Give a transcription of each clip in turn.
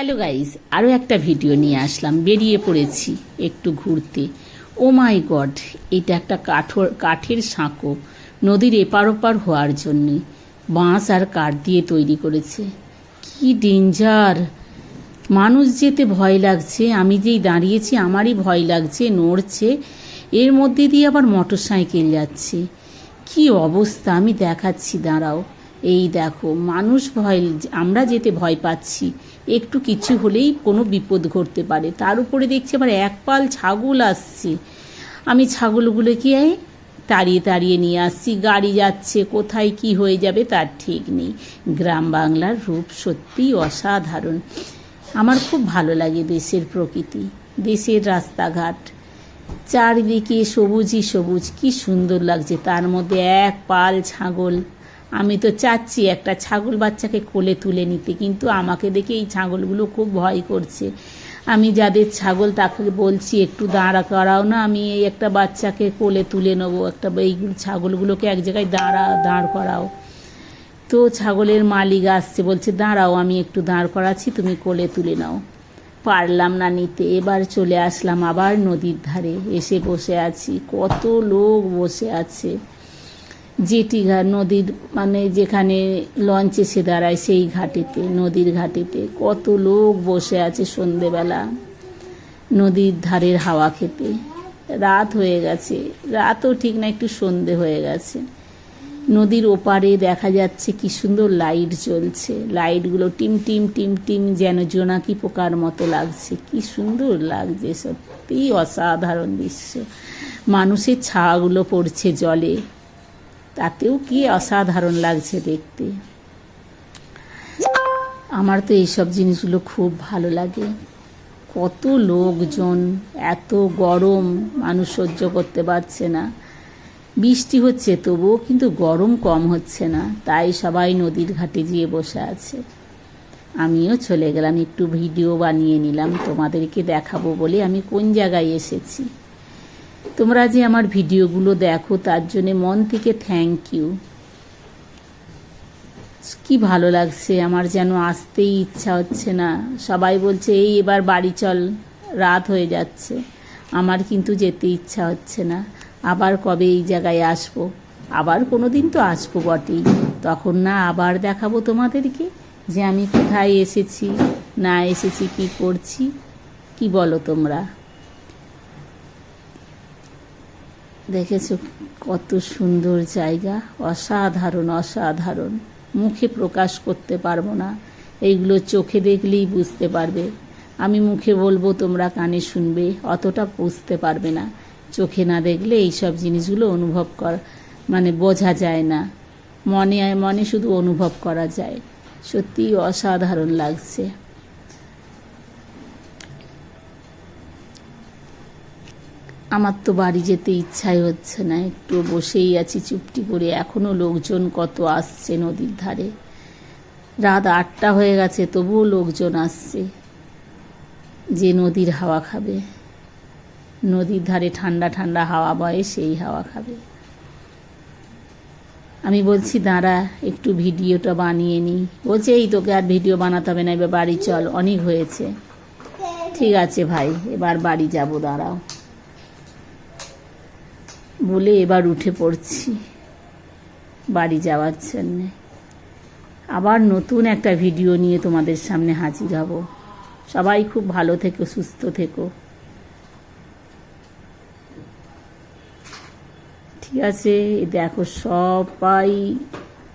Hello guys, আরও একটা video নিয়ে আসলাম। বেরিয়ে পড়েছি একটু ঘুরতে। ও মাই গড, এটা একটা কাঠের সাঁকো নদীর এপার ওপার হওয়ার জন্যে বাঁশ আর কাঠ দিয়ে তৈরি করেছে। কি ডেঞ্জার! মানুষ যেতে ভয় লাগছে। আমি যেই দাঁড়িয়েছি আমারই ভয় লাগছে, নড়ছে। এর মধ্যে দিয়ে আবার মোটর সাইকেল যাচ্ছে। কি অবস্থা আমি দেখাচ্ছি, দাঁড়াও। এই দেখো, মানুষ আমরা যেতে ভয় পাচ্ছি। একটু কিছু হলেই কোনো বিপদ ঘটতে পারে। তার উপরে দেখছি আবার এক পাল ছাগল আসছে। আমি ছাগলগুলোকে তাড়িয়ে তাড়িয়ে নিয়ে আসছি। গাড়ি যাচ্ছে, কোথায় কি হয়ে যাবে তার ঠিক নেই। গ্রাম বাংলার রূপ সত্যিই অসাধারণ। আমার খুব ভালো লাগে দেশের প্রকৃতি, দেশের রাস্তাঘাট, চারিদিকে সবুজই সবুজ। কি সুন্দর লাগছে। তার মধ্যে এক পাল ছাগল। আমি তো চাচ্ছি একটা ছাগল বাচ্চাকে কোলে তুলে নিতে, কিন্তু আমাকে দেখে এই ছাগলগুলো খুব ভয় করছে। আমি যাদের ছাগল তাকে বলছি একটু দাঁড়া করাও না, আমি এই একটা বাচ্চাকে কোলে তুলে নেবো, এইগুলো ছাগলগুলোকে এক জায়গায় দাঁড় করাও। তো ছাগলের মালিক আসছে, বলছে দাঁড়াও, আমি একটু দাঁড় করাচ্ছি, তুমি কোলে তুলে নাও। পারলাম না নিতে। এবার চলে আসলাম আবার নদীর ধারে, এসে বসে আছি। কত লোক বসে আছে। জেটি ঘাট, নদীর মানে যেখানে লঞ্চ এসে দাঁড়ায় সেই ঘাটেতে, নদীর ঘাটেতে কত লোক বসে আছে সন্ধেবেলা নদীর ধারের হাওয়া খেতে। রাত হয়ে গেছে, রাতও ঠিক না, একটু সন্ধে হয়ে গেছে। নদীর ওপারে দেখা যাচ্ছে কি সুন্দর লাইট জ্বলছে। লাইটগুলো টিম টিম টিম টিম যেন জোনাকি পোকার মতো লাগছে। কি সুন্দর লাগছে, সত্যি অসাধারণ দৃশ্য। মানুষের ছায়াগুলো পড়ছে জলে, তাতেও কি অসাধারণ লাগছে দেখতে। আমার তো এইসব জিনিসগুলো খুব ভালো লাগে। কত লোকজন, এত গরম, মানুষ সহ্য করতে পারছে না। বৃষ্টি হচ্ছে তবুও কিন্তু গরম কম হচ্ছে না, তাই সবাই নদীর ঘাটে গিয়ে বসে আছে। আমিও চলে গেলাম, একটু ভিডিও বানিয়ে নিলাম, তোমাদেরকে দেখাবো বলে। আমি কোন জায়গায় এসেছি। তোমরা যে আমার ভিডিওগুলো দেখো তার জন্যে মন থেকে থ্যাংক ইউ। কি ভালো লাগছে, আমার যেন আসতেই ইচ্ছা হচ্ছে না। সবাই বলছে এই এবার বাড়ি চল, রাত হয়ে যাচ্ছে। আমার কিন্তু যেতে ইচ্ছা হচ্ছে না। আবার কবে এই জায়গায় আসবো? আবার কোনো দিন তো আসবো বটেই। তখন না আবার দেখাবো তোমাদেরকে যে আমি কোথায় এসেছি, না এসেছি, কি করছি। কি বলো তোমরা? দেখেছো কত সুন্দর জায়গা, অসাধারণ অসাধারণ। মুখে প্রকাশ করতে পারবো না, এইগুলো চোখে দেখলেই বুঝতে পারবে। আমি মুখে বলবো, তোমরা কানে শুনবে, অতটা বুঝতে পারবে না। চোখে না দেখলে এইসব জিনিসগুলো অনুভব মানে বোঝা যায় না। মনে মনে শুধু অনুভব করা যায়। সত্যি অসাধারণ লাগছে। আমার তো বাড়ি যেতে ইচ্ছাই হচ্ছে না, একটু বসেই আছি চুপটি করে। এখনো লোকজন কত আসছে নদীর ধারে। রাত 8টা হয়ে গেছে, তবুও লোকজন আসছে যে নদীর হাওয়া খাবে। নদীর ধারে ঠান্ডা ঠান্ডা হাওয়া বয়, সেই হাওয়া খাবে। আমি বলছি দাঁড়া একটু ভিডিওটা বানিয়ে নিই। বলছে এই তোকে আর ভিডিও বানাতে হবে না, এবার বাড়ি চল, অনেক হয়েছে। ঠিক আছে ভাই, এবার বাড়ি যাব, দাঁড়াও বলে এবার উঠে পড়ছি বাড়ি যাওয়ার জন্যে। আবার নতুন একটা ভিডিও নিয়ে তোমাদের সামনে হাজির হব। সবাই খুব ভালো থেকো, সুস্থ থেকো। ঠিক আছে, দেখো সবাই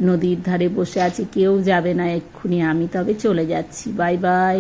নদীর ধারে বসে আছে, কেউ যাবে না এক্ষুনি। আমি তবে চলে যাচ্ছি। Bye bye.